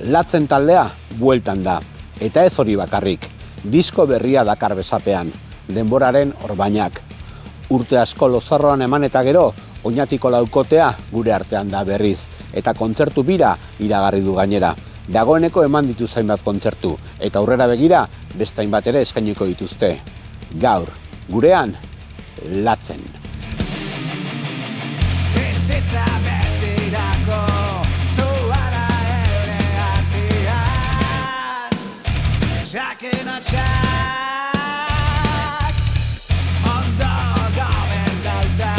Latzen taldea bueltan da, eta ez hori bakarrik, disko berria dakar besapean, denboraren orbainak. Urte asko lozarroan eman eta gero, Oñatiko laukotea gure artean da berriz, eta kontzertu bira iragarri du gainera. Dagoeneko eman ditu zainbat kontzertu, eta aurrera begira beste hainbat ere eskainiko dituzte. Gaur, gurean, Latzen. Bizitza betirako zuara ere artean Jakin atxak ondo goben dauta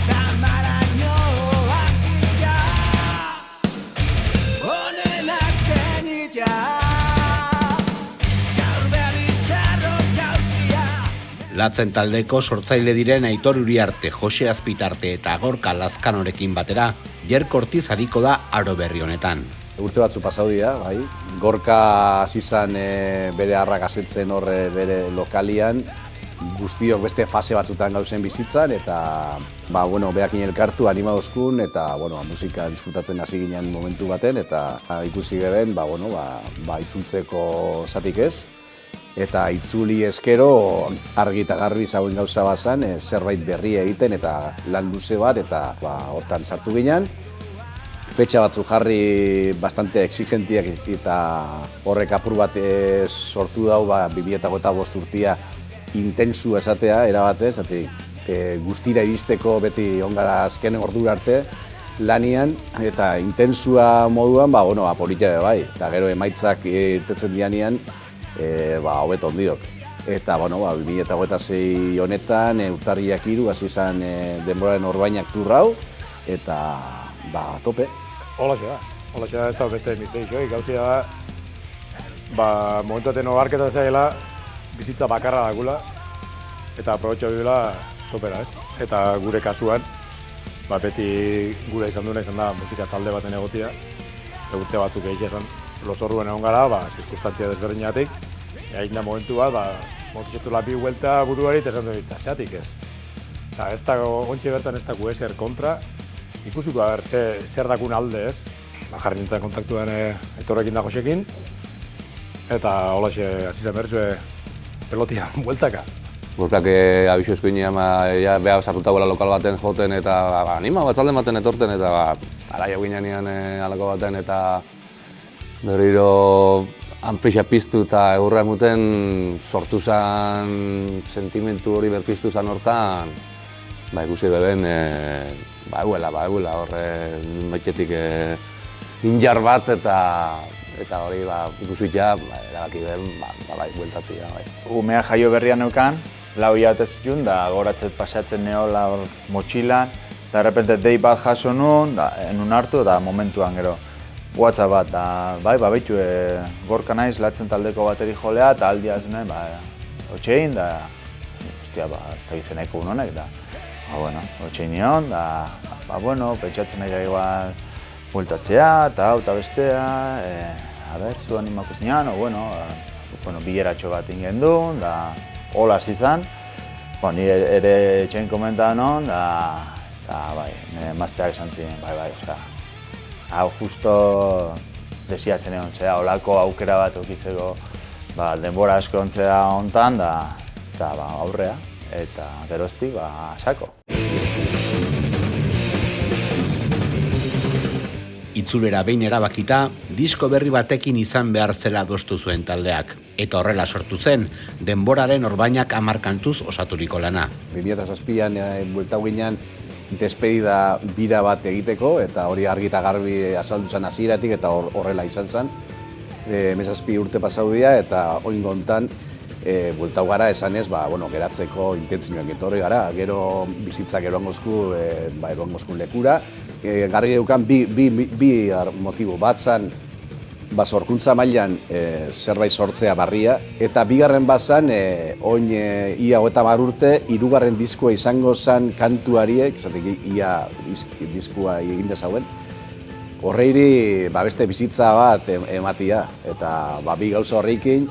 Zamaraino hasita Honen azkenitia Gaur berriz arroz gauzia Latzen taldeko sortzaile diren Aitor Uriarte, Jose Azpitarte eta Gorka Lazkanorekin batera, Jerk Ortiz ariko da aro berri honetan. Urte batzu pasau dira, bai. Gorka hasi zan bere harrak asetzen horre bere lokalian, guztiok beste fase batzutan gauzen bizitzan, eta behakin elkartu animadozkun, eta musika disfrutatzen hasi ginen momentu baten, eta ikusi geben, itzultzeko zatik ez. Eta itzuli eskero argi eta garbi zauen gauza bazan, zerbait berri egiten eta lan luze bat, eta hortan sartu ginen. Fetxa batzu jarri bastante exigentiak eta horrek apur bat sortu dau 2005 urtia intensu esatea, erabatez, guztira iristeko beti ongara azken ordura arte lanian, eta intensua moduan, politia bai, eta gero emaitzak irtetzen dianean, hobeto ondiok. Eta, 2006 honetan, urtarriak 3, hasi izan denboraren orbainak turrau, eta, tope. Holaxe da, ez da beste misteixo, gauzia da, momentuaten obarketa zaila, bizitza bakarra dagula, eta aprobetxo dira topera, ez? Eta gure kasuan, beti gure izan duena izan da musika talde baten egotia, urte batzuk egin esan lozorruen egon gara, zirkustantzia desberdinatik, egin da momentu bat, motizetu lapi huelta buruari, eta esan dut, zeatik ez. Eta ez da, ontsi bertan ez da gu eser kontra, ikusiko zer dakun alde ez, jarri nintzen kontaktuan Aitorrekin da Josekin, eta holaxe hasi zen bertzue pelotia bueltaka. Gorkak abizu esku inean, beha sartuta bola lokal baten joten, eta anima batzalden baten etorten, eta ara jau ginean alako baten, eta berriro anprixa piztu eta egurra emuten sortu zen sentimentu hori berpiztu zen hortan, ikusi beben, eguela horre baitetik injar bat, eta hori ikusi ja, erabaki beben, bueltatzea. Umea jaio berrian neukan, 4 hilabete zituen, da goratzet pasatzen neola hor motxilan, eta errepente dei bat jaso nuen, enun hartu, eta momentuan gero WhatsApp bat, da baitu Gorka naiz Latzen taldeko bateri jolea, eta aldia zuen, otxein, da, ez da izeneko honek, da, otxein nion, da, pentsatzen nahi igual bueltatzea, eta hau eta bestea, zu animako zinean, bileratxo bat ingen duen, da, hola hasi izan, ni ere etxein komenta non, da, nire emazteak esan ziren, hau justo desiatzen egon zera, holako aukera bat okitzeko denbora asko ontzea hontan, eta aurrea, eta geroztik, sako. Itzulera behin erabakita, disko berri batekin izan behar zela adostu zuen taldeak. Eta horrela sortu zen, denboraren orbainak 10 kantuz osaturiko lana. 2007an bueltau ginean despedida bira bat egiteko, eta hori argi eta garbi azaldu zen hasieratik, eta horrela izan zen. 17 urte pasau dira, eta oingo hontan bueltau gara esanez, geratzeko intentzioak etorri gara, gero bizitzak eroangozku lekura. Garri geukan bi motibo bat zen, sorkuntza mailan zerbait sortzea barria, eta bigarren bat zen, oin ia 30 urte, 3. diskoa izango zen kantuariek, ia diskoa egin dezauen, horreiri beste bizitza bat ematia, eta bi gauza horreikin,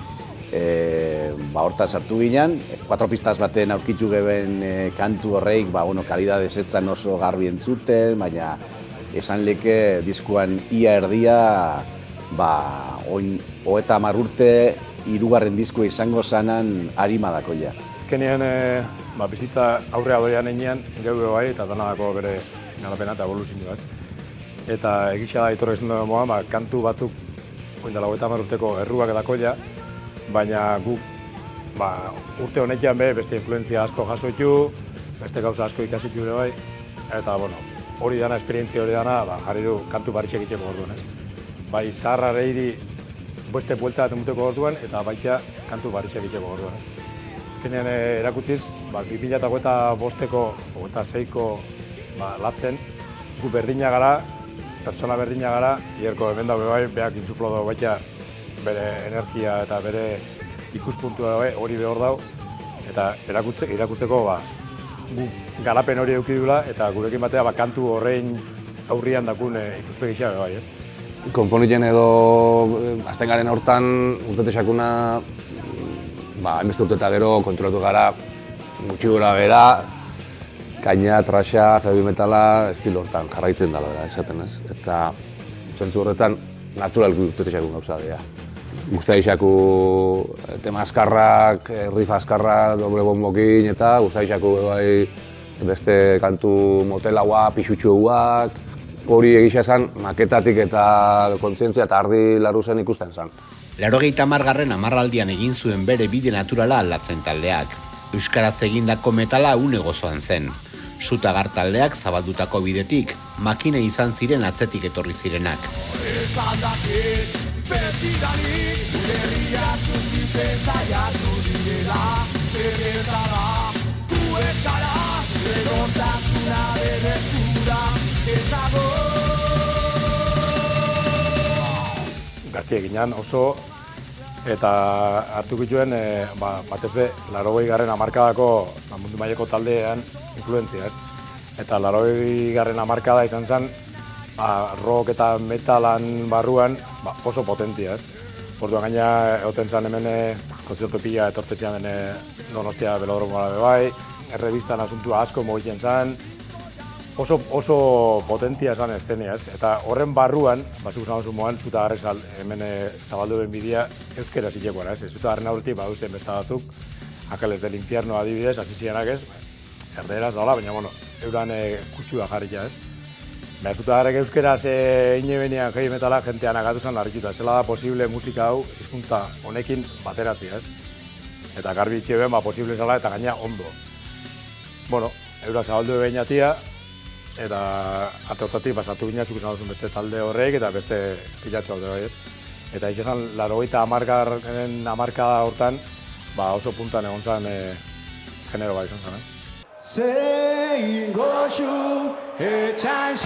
hortan sartu ginen, 4 pistaz baten aurkitu geben kantu horreik, kalidadez etzan oso garbi entzuten, baina esan leke diskuan ia erdia oin 30 urte hirugarren diskoa izango zanan arima dakoia. Azkenean, bizitza aurrea doian enean, geure bai, eta danadako bere garapena eta evoluzioa. Eta egisa da etorri zen moan, kantu batzuk oindela 30 urteko erruak dakoia, baina guk urte honetan beste influentzia asko jasoitu, beste gauza asko ikasitu ere bai, eta hori dana, esperientzia hori dana, jarri du kantu barixek egiteko orduan. Bai, zaharra reiri beste buelta bat emuteko orduan, eta baita kantu barixek egiteko orduan. Azkenean erakutsiz, 2005ko, 2006ko latzen, gu berdina gara, pertsona berdina gara, hierko hemen dago bai, behak insuflo dago baita bere energia eta bere ikuspuntua bai, hori behor dago, eta erakusteko gu garapen hori eduki dula, eta gurekin batea kantu horrein aurrian dakun ikuspegisa bai, ez? Konponiten edo azten garen hortan urtete sakuna hainbeste urte eta gero kontrolatu gara gutxi gora bera, kaina, trasha, heavy metala, estilo hortan jarraitzen dela esaten ez. Eta zentzu horretan naturalki urtete sakun gauza dira. Guztia isaku tema askarrak, riff askarra, doble bombokin eta guztia isaku beste kantu motelaua, pixutxuak, hori egisa esan maketatik eta kontzientzia eta ardi laruzen ikusten zen. 80. hamarraldian egin zuen bere bide naturala aldatzen taldeak. Euskaraz egindako metala une gozoan zen. Sutagar taldeak zabaldutako bidetik, makine izan ziren atzetik etorri zirenak. Gaztiek ginen oso, eta hartu gituen batez be 80. hamarkadako mundu mailako taldean influentzia, ez? Eta 80. hamarkada izan zen rock eta metalan barruan oso potentia, ez? Orduan gaina egoten zen hemen kontzertu pila etortetzean Donostia Belodromoa bai, errebistan asuntua asko mogitzen zen, oso potentia esan eszenia, ez? Eta horren barruan, zuk esan duzu moan, Zutagarrek hemen zabaldu den bidea euskera zitekoa, ez? Zutagarren aurretik baduzen beste batzuk, Ángeles del Infierno adibidez, hasi zirenak ez, erderaz dala, baina euran kutsua jarrika, ez? Baina Zutagarrek euskeraz inebenean heavy metala jentean agatu zen larrituta, zela da posible musika hau hizkuntza honekin bateratzea, ez? Eta garbi itxeben posible zela eta gaina ondo. Eurak zabaldu beinatia, eta atortatik basatu ginen zuk esan duzun beste talde horrek eta beste pilatxo hau bai, ez? Eta izan 80. hamarkada hortan oso puntan egon zen genero bat izan zen, Zein goxu etxan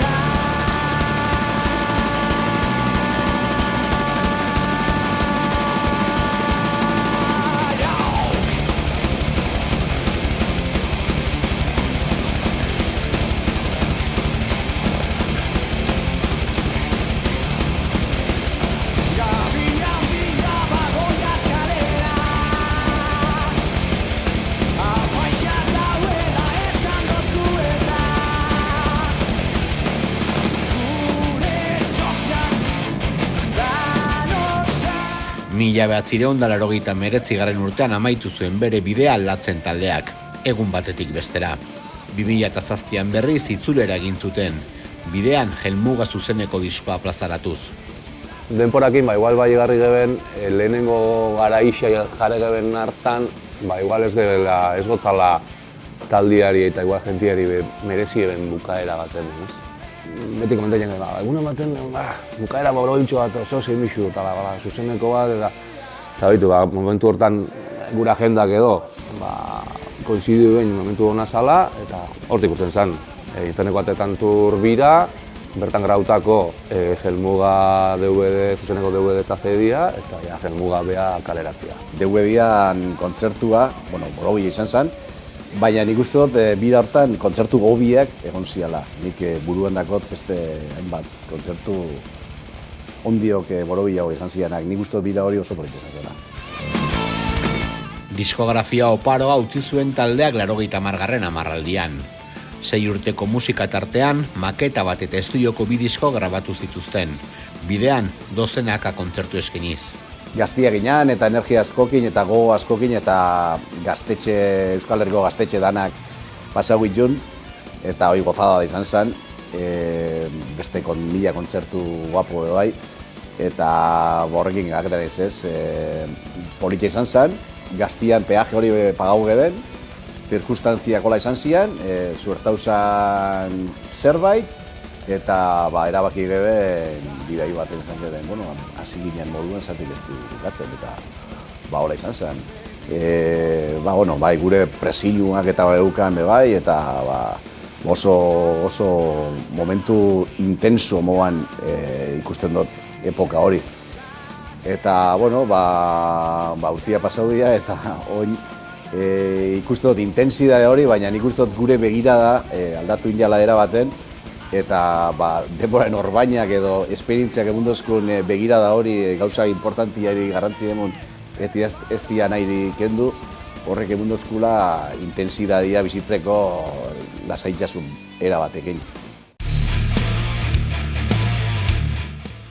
Mila 1989 urtean amaitu zuen bere bidea aldatzen taldeak, egun batetik bestera. 2007an berriz itzulera egin zuten, bidean helmuga zuzeneko diskoa plazaratuz. Denporakin, igual garri geben, lehenengo garaixa jarri geben hartan, igual ez gotzala taldiari eta igual jentiari merezi eben bukaera baten. Beti komentatzen gara, egunen baten bukaera borobintxo bat oso zein bixu, eta zuzeneko bat, eta baitu, momentu hortan gure agendak edo, koinzidu behin momentu hona zala, eta hortik urten zen. Inferneko batetan tur bira, bertan grautako Helmuga DVD, zuzeneko DVD eta CD-a, eta Helmuga bea kaleratzea. DVD-an kontzertua, borobila izan zen, baina nik uste dut bira hortan kontzertu gobiak egon ziala. Nik buruan dakot beste hainbat kontzertu ondiok borobila hori izan zianak. Nik uste dut bira hori oso polita izan zela. Diskografia oparoa utzi zuen taldeak 80. hamarraldian. 6 urteko musika tartean, maketa bat eta estudioko 2 disko grabatu zituzten. Bidean, dozenaka kontzertu eskeniz. Gaztia ginean eta energia askokin eta gogo askokin eta gaztetxe, Euskal Herriko gaztetxe danak pasau itun eta hori gozada da izan zen, beste mila kontzertu guapo bai eta horrekin gaketaren ez, politia izan zen, Gaztian peaje hori pagau geben, zirkustantziakola izan zian, zuertauzan zerbait, eta erabaki geben bidai baten izan geben, hasi ginen moduen zatik ez dukatzen, eta hola izan zen. Gure presiluak eta eukan bai, eta oso momentu intenso moan ikusten dut epoka hori. Eta, urtia pasau dira eta oin ikusten dut intensidade hori, baina nik uste dut gure begirada aldatu injala era baten eta denboraren orbainak edo esperientziak egundozkun begirada hori gauza importantiari garrantzi demon ez dira nahi kendu, horrek egundozkula intensidadia bizitzeko lasaitasun era batekin.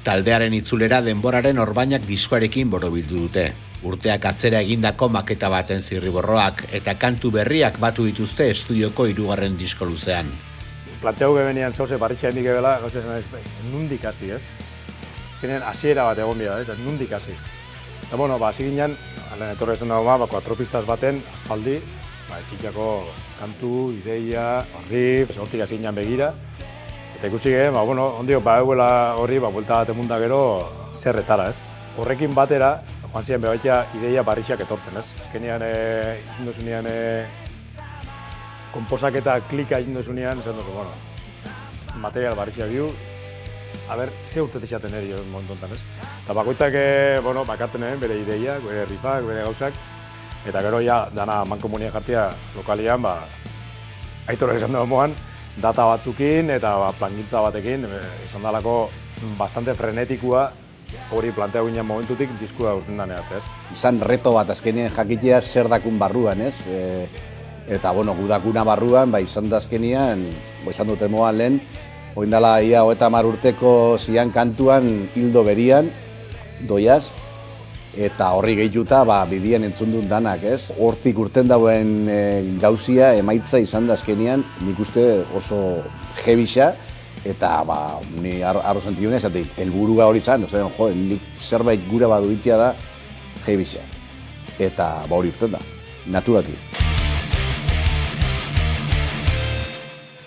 Taldearen itzulera denboraren orbainak diskoarekin borobildu dute. Urteak atzera egindako maketa baten zirriborroak eta kantu berriak batu dituzte estudioko 3. disko luzean. Planteu gebenian zoze barritxa hendik ebela, gauza esan ez, nundik hasi ez. Ginen hasiera bat egon bida, nundik hasi. Eta hasi ginen, alen etorre esan dago 4 pistas baten, aspaldi, etxikako kantu, ideia, riff, hortik hasi ginen begira. Eta ikusi gehen, ondio eguela horri, buelta bat emunda gero, zerretara ez. Horrekin batera, joan ziren behaitea ideia barrixak etorten ez. Azkenean, izin duzunean, komposaketa klika egin duzunean, esan duzu, material barrixak biu, ze urte tixaten eri momentu enten ez. Eta bakoitzak, bakarten egin bere ideia, bere rifak, bere gauzak, eta gero dana mankomunia jartia lokalian, aitorek esan dugu moan, data batzukin eta plangintza batekin, izan dalako bastante frenetikua hori plantea ginen momentutik diskua urten daneat, ez? Izan reto bat azkenean jakitea zer dakun barruan, ez? Eta, gudakuna barruan, izan da azkenean, izan dute moan lehen, oindala ia 30 urteko zian kantuan hildo berian, doiaz, eta horri gehituta bidian entzundun danak, ez? Hortik urten dauen gauzia emaitza izan da azkenean, nik uste oso jebisa, eta ni arro sentiune esatik, helburua hori zan, nik zerbait gura baduitia da jebisa. Eta hori urten da, naturati.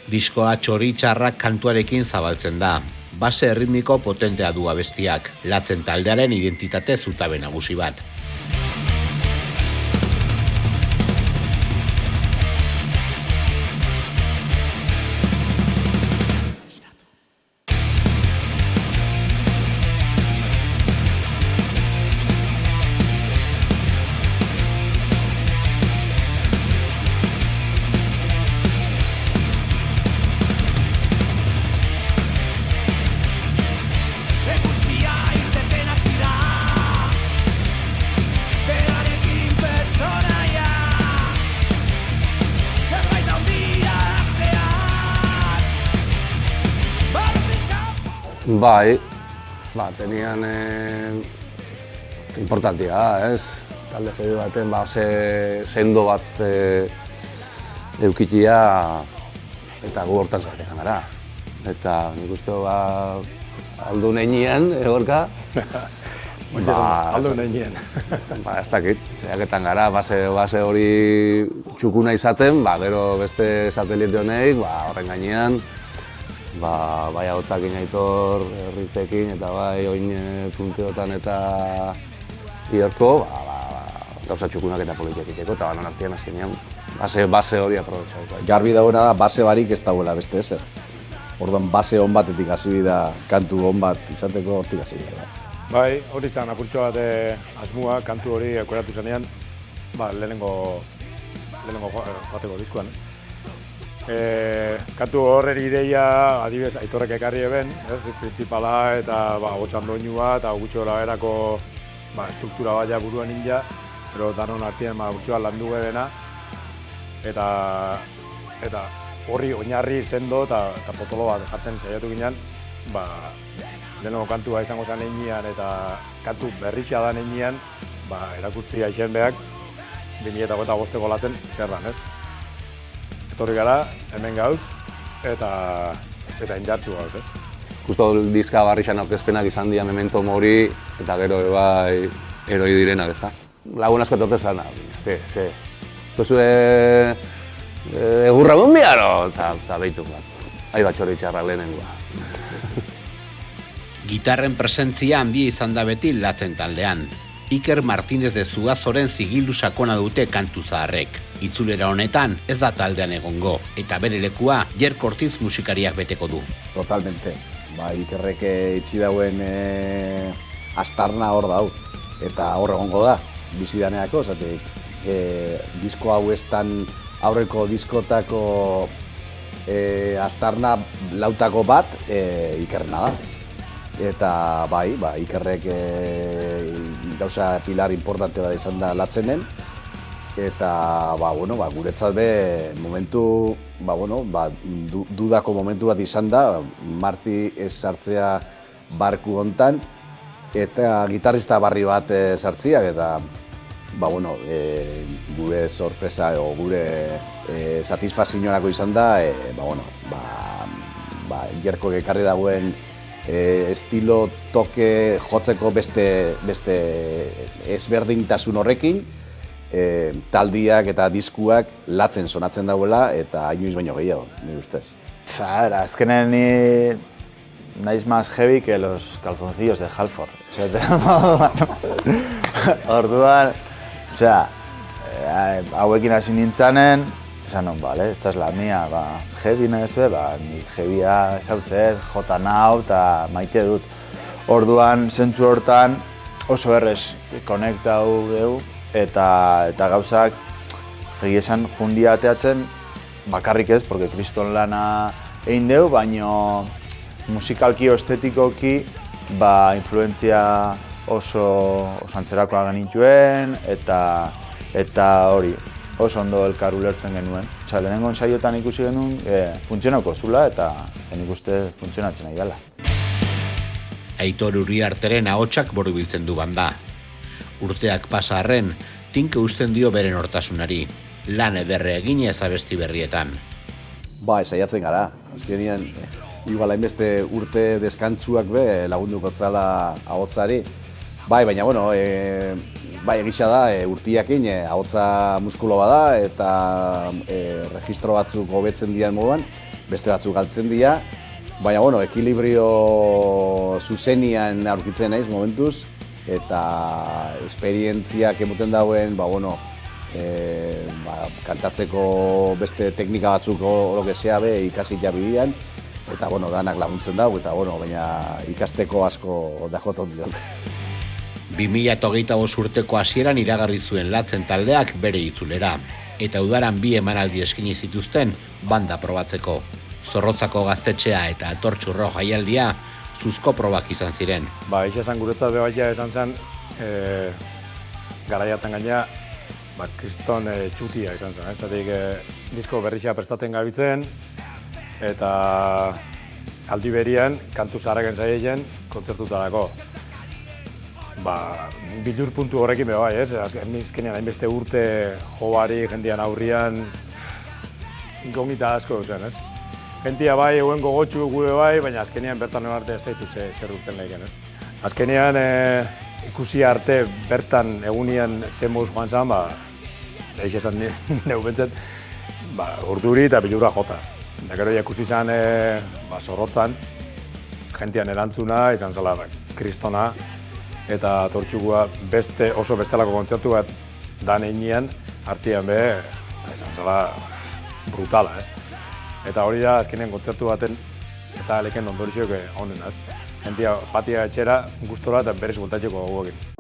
Diskoa txoritxarrak kantuarekin zabaltzen da. Base erritmiko potentea du abestiak, latzen taldearen identitate zutabe nagusi bat. Zenian importantia da, ez? Talde jede baten sendo bat eukitia eta gu hortan zarekan gara. Eta nik uste aldu neinean, egorka. Aldu neinean. Ez dakit, zeiaketan gara, base hori txukuna izaten, gero beste satelite honek, horren gainean, bai ahotzakin aitor riffekin eta bai oin punteotan eta iorko, gauza txukunak eta politiak iteko eta banan artean azkenean base hori aprobetxatu. Garbi dagoena da, base barik ez dagoela beste ezer. Orduan base hon batetik hasi bida, kantu hon bat izateko hortik hasi bida. Bai, hori zan apurtxo bat asmua, kantu hori aukeratu zenean, lehenengo bateko diskuan. Kantu horren ideia, adibidez, aitorrek ekarri eben, principala eta hotxan doinua eta gutxo erako struktura baina buruan ninja, pero danon artean gutxoa landu gebena eta horri oinarri sendo eta potolo bat jartzen saiatu ginen lehenengo kantua izango zen einean eta kantu berritxa da einean, erakutzi aixen behak 2025ko laten zerran, ez? Etorri gara, hemen gauz, eta indartzu gauz, ez? Justo diska barrixan aurkezpenak izan dira memento mori, eta gero bai eroi direnak, ezta? Lagun asko etorte zan, ze. Tozu egurra bombiaro, eta behitu bat. Aiba txori txarrak lehenengoa. Gitarren presentzia handia izan da beti Latzen taldean. Iker Martínez de Zugazoren zigilu sakona dute kantu zaharrek. Itzulera honetan ez da taldean egongo, eta bere lekua Jerk Ortiz musikariak beteko du. Totalmente. Ikerrek itxi dauen astarna hor dau, eta hor egongo da, bizidaneako, zatek, disko hau estan aurreko diskotako astarna lautako bat Ikerrena da. Eta Ikerrek gauza pilar importante bat izan da Latzenen, eta guretzat be momentu, dudako momentu bat izan da, Marti ez sartzea barku hontan, eta gitarrista barri bat sartziak, eta gure sorpresa edo gure satisfazioarako izan da, Jerkok ekarri dagoen estilo toke jotzeko beste ezberdintasun horrekin, taldiak eta diskuak Latzen sonatzen dauela eta inoiz baino gehiago, nire ustez. Azkenen ni naiz más heavy que los calzoncillos de Halford. Orduan, hauekin hasi nintzanen, esan non, vale, esta es la mía, heavy nahez be, ni heavya esautzez, jota nau eta maite dut. Orduan, zentzu hortan oso errez konektau dugu, eta gauzak egia esan jundia ateatzen bakarrik ez, porque kriston lana egin dugu, baino musikalki o estetikoki influentzia oso antzerakoa genituen, eta hori, oso ondo elkar ulertzen genuen. Lehenengo ensaiotan ikusi genuen funtzionauko zula eta nik uste funtzionatzen nahi dela. Aitor Uriarteren ahotsak borobiltzen du banda. Urteak pasa arren, tinke uzten dio beren hortasunari, lan ederre eginez abesti berrietan. Saiatzen gara. Azkenean, igual hainbeste urte deskantzuak be lagunduko zala ahotsari. Baina, egisa da, urtiakin ahotsa muskulo bada eta registro batzuk hobetzen dian moduan, beste batzuk galtzen dira. Baina, ekilibrio zuzenian aurkitzen naiz momentuz, eta esperientziak emoten dauen, kantatzeko beste teknika batzuk orokezea be ikasi jabidean, eta danak laguntzen dago, eta baina ikasteko asko dakot ondiok. 2025 urteko hasieran iragarri zuen Latzen taldeak bere itzulera, eta udaran 2 emanaldi eskaini zituzten banda probatzeko. Zorrotzako gaztetxea eta Atortxurro jaialdia zuzko probak izan ziren. Eixa esan guretzat bebaia esan zen, garaiatan gaina, kriston txutia izan zen. Zatik disko berritxea prestatzen gabitzen, eta aldi berian kantu zaharraken zaietzen kontzertutarako. Bilur puntu horrekin bebai, ez? Azkenean hainbeste urte jobari, jendian aurrian, inkogita asko zen, ez? Gentia bai, eguen gogotxu gure bai, baina azkenean bertan arte ez daitu zer urten lehiken, ez? Azkenean ikusi arte bertan egunian zen moduz joan zen, eix esan neu bentzat, urduri eta bilurra jota. Eta gero ikusi zen zorrotzan, gentian erantzuna, izan zela kristona, eta Tortxugua oso bestelako kontzertu bat dan einean, artean be, izan zela brutala, ez? Eta hori da, azkenean kontzertu baten eta leken ondorixoak honen, ez? Gentia patia etxera, gustora eta berriz bultatxeko gogoekin.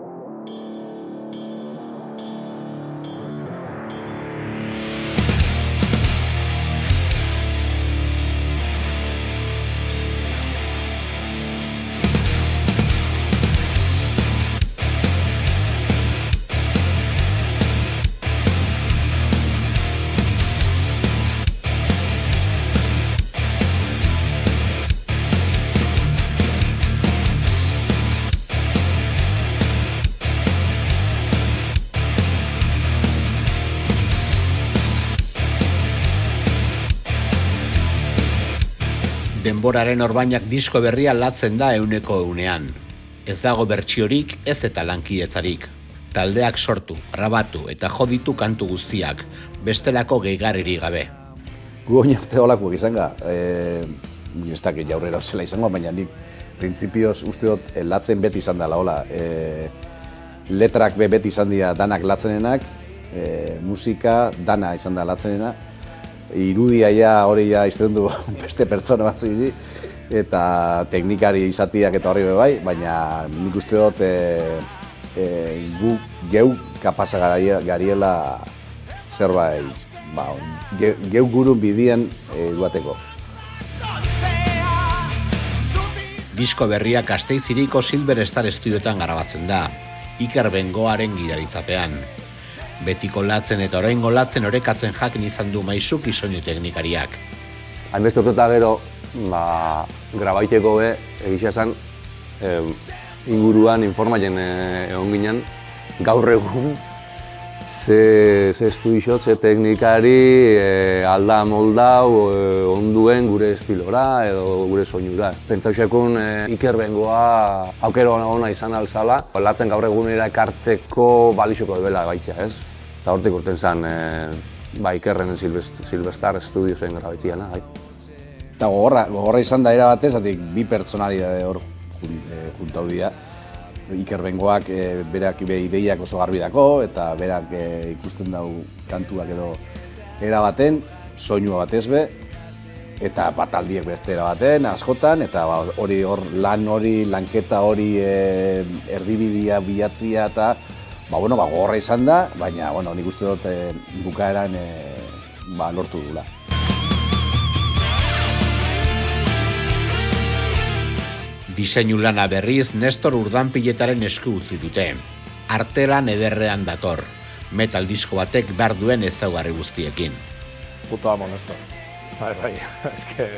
Denboraren orbainak disko berria latzen da 100%. Ez dago bertsiorik, ez eta lankietzarik. Taldeak sortu, grabatu eta joditu kantu guztiak, bestelako gehigarririk gabe. Gu oin arte holakoak izan ga, ez dakit jaurrera zela izango, baina nik printzipioz uste dut latzen beti izan dela, hola. Letrak beti izan dira danak latzenenak, musika dana izan da latzenena, irudia hori izten du beste pertsona batzu eta teknikari izatiak eta horri bai, baina nik uste dut gu geu kapasa gariela zerbait, geu gurun bidian duateko. Disko berriak Gasteiziriko Silver Star Estudioetan grabatzen da, Iker Bengoaren gidaritzapean. Betiko latzen eta oraingo latzen orekatzen jakin izan du Maisuki soinu teknikariak. Hainbeste urteta gero, grabaiteko egisa esan, inguruan informatzen egon ginen, gaur egun, ze estudio, ze teknikari alda moldau onduen gure estilora edo gure soinura. Pentsauxekun Iker Bengoa aukero ona izan alzala, latzen gaur egunera ekarteko balixoko dela baitxa, ez? Eta hortik urten zen Ikerren Silver Star Studiosen grabitziana, bai. Eta gogorra izan da era batez, bi pertsonalidade hor juntau dira. Iker Bengoak berak ideiak oso garbi dako, eta berak ikusten dau kantuak edo era baten, soinua batez be, eta bataldiek beste era baten, askotan, eta hori lanketa hori erdibidia bilatzia eta gogorra izan da, baina nik uste dut bukaeran lortu dugula. Diseinu lana berriz Nestor Urdanpiletaren esku utzi dute. Artelan ederrean dator, metal disko batek behar duen ezaugarri guztiekin. Puto amo, Nestor. Bai, eske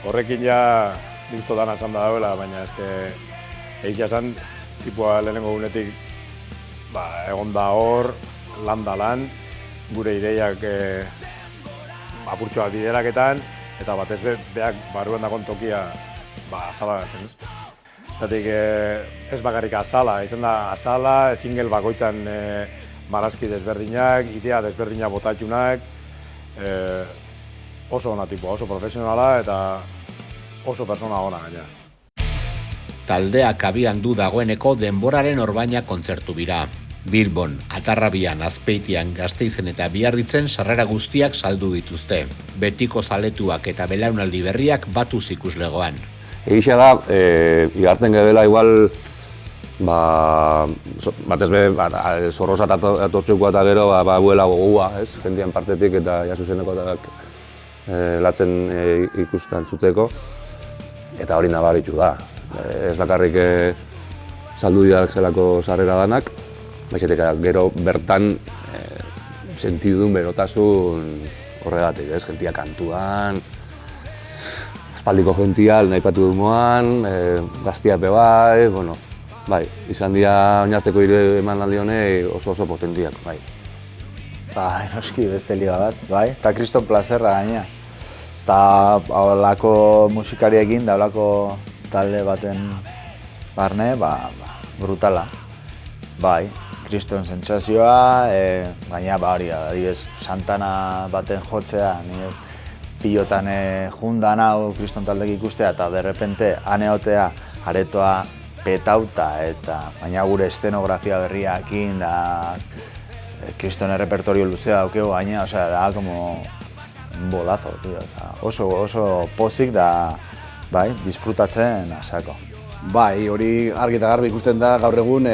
horrekin ja dizto dana esan da dauela, baina eske egia esan tipua lehenengo gunetik egon da hor, lan da lan, gure ideiak apurtxoa bideraketan, eta batez beak barruan dagoen tokia azala gaten, ez? Zatik ez bakarrik azala, izan da azala, single bakoitzan marazki desberdinak, idea desberdinak botatxunak, oso ona tipua, oso profesionala eta oso persona ona gaina. Taldeak abian du dagoeneko Denboraren Orbaina kontzertu bira. Bilbon, Atarrabian, Azpeitian, Gasteizen eta Biarritzen sarrera guztiak saldu dituzte. Betiko zaletuak eta belaunaldi berriak batuz ikuslegoan. Egisa da, igarten gebela igual, batez be, zorrozat atortxukoa eta gero, buela gogua, ez? Jendian partetik eta jasuzeneko latzen ikusten zuteko. Eta hori nabaritu da. Ez bakarrik saldu dira zelako sarrera danak, baizetik gero bertan sentidun berotasun horregatik, ez? Gentia kantuan, aspaldiko gentia, nahi patu dumoan, gaztiape bai, bai, izan dira oinarteko emanaldi honei oso potentiak, bai. Bai, noski beste liga bat, bai, eta kriston plazerra gaina. Eta holako musikariekin, da holako talde baten barne, brutala. Bai, kriston sentsazioa, gaina hori, adibidez, Santana baten jotzea, nire pilotan jundan hau kriston taldek ikustea eta derrepente aneotea aretoa petauta eta baina gure eszenografia berriakin da kriston repertorio luzea daukegu gaina, da como un bolazo, tío. Oso pozik da, bai, disfrutatzen asako. Bai, hori argi eta garbi ikusten da gaur egun,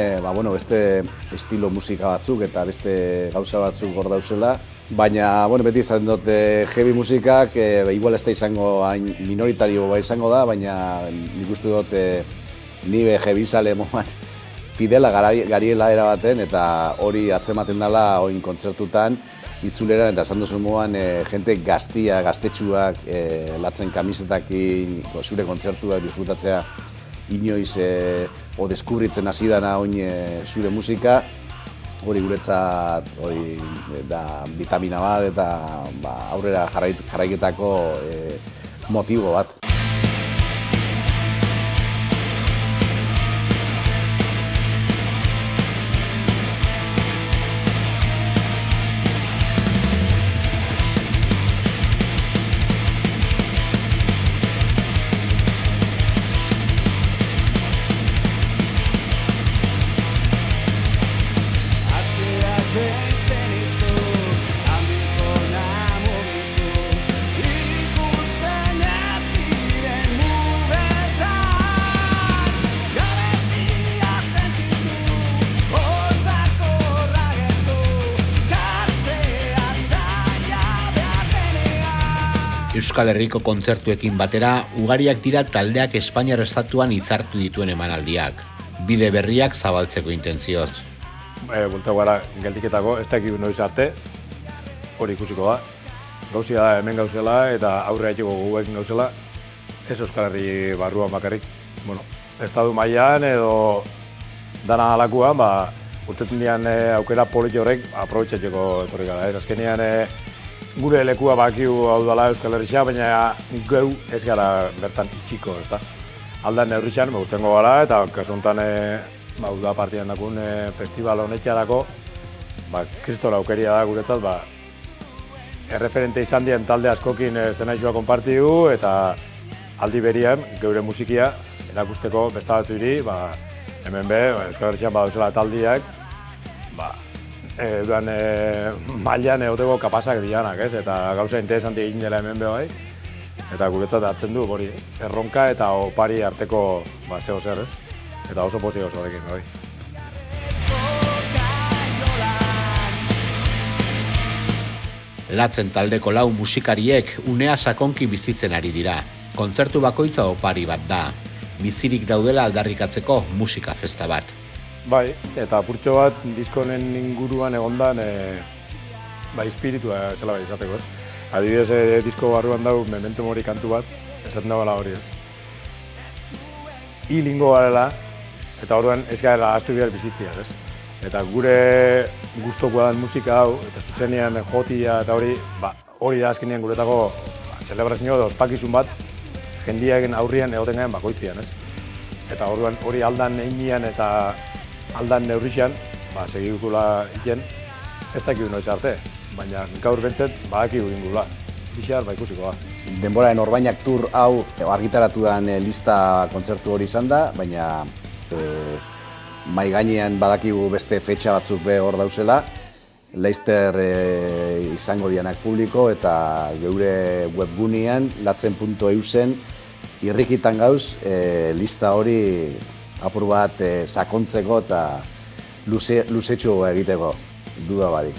beste estilo musika batzuk eta beste gauza batzuk hor dauzela. Baina, beti izan dut heavy musikak, igual ez da izango hain minoritario izango da, baina nik uste dut nibe heavy zale moman fidela gariela erabaten eta hori atzematen dela oin kontzertutan itzuleran eta esan duzun moan jente gaztia, gaztetxuak latzen kamisetakin zure kontzertuak disfrutatzea inoiz deskubritzen hasi dana oin zure musika. Hori guretzat da vitamina bat eta aurrera jarraiketako motibo bat. Euskal Herriko kontzertuekin batera, ugariak dira taldeak Espainiar estatuan hitzartu dituen emanaldiak. Bide berriak zabaltzeko intentzioz. Bultatu gara geldiketako, ez dakik noiz arte, hori ikusiko da. Gauzia da hemen gauzela eta aurre haiteko guekin gauzela, ez Euskal Herri barruan bakarrik. Bueno, estadu mailan edo dana alakuan, urtetan dian aukera politi horrek aprobetxatzeko etorri gara. Azkenean gure lekua bakiu hau dela Euskal Herrixea, baina geu ez gara bertan itxiko, ez da. Aldan neurrixan, urtengo gara eta kasu honetan da partidan dakun festival honetxearako, kristora aukeria da guretzat, erreferente izan dien talde askokin zenaixua konpartiu eta aldi berian geure musikia erakusteko beste batzuiri, hemen Euskal Herrixean badauzela taldiak, duan mailan egoteko kapasak dianak, ez? Eta gauza interesanti egin dela hemen bai, eta guretzat hartzen du hori erronka eta opari arteko zeo zer, ez? Eta oso pozik oso horrekin, bai. Latzen taldeko 4 musikariek unea sakonki bizitzen ari dira. Kontzertu bakoitza opari bat da. Bizirik daudela aldarrikatzeko musika festa bat. Bai, eta apurtxo bat diskonen inguruan egondan espiritua zela bai izateko, ez? Adibidez, disko barruan dau Memento Mori kantu bat, esaten dagoela hori, ez? Hilingo garela, eta orduan ez gara ahaztu behar bizitziaz, ez? Eta gure gustokoa den musika hau, eta zuzenean jotia eta hori da azkenean guretako celebrazio edo ospakizun bat, jendiaken aurrian egoten garen bakoitzian, ez? Eta orduan hori aldan eginean eta aldan neurrixan, segikula iken, ez dakigu noiz arte, baina gaur bentzet badakigu ingula, bixar ikusiko da. Denboraren Orbainak tur hau argitaratu den lista kontzertu hori izan da, baina mai gainean badakigu beste fetxa batzuk be hor dauzela, Leicester izango dianak publiko eta geure webgunean latzen.eusen irrikitan gauz lista hori apur bat sakontzeko eta luzetxu egiteko duda barik.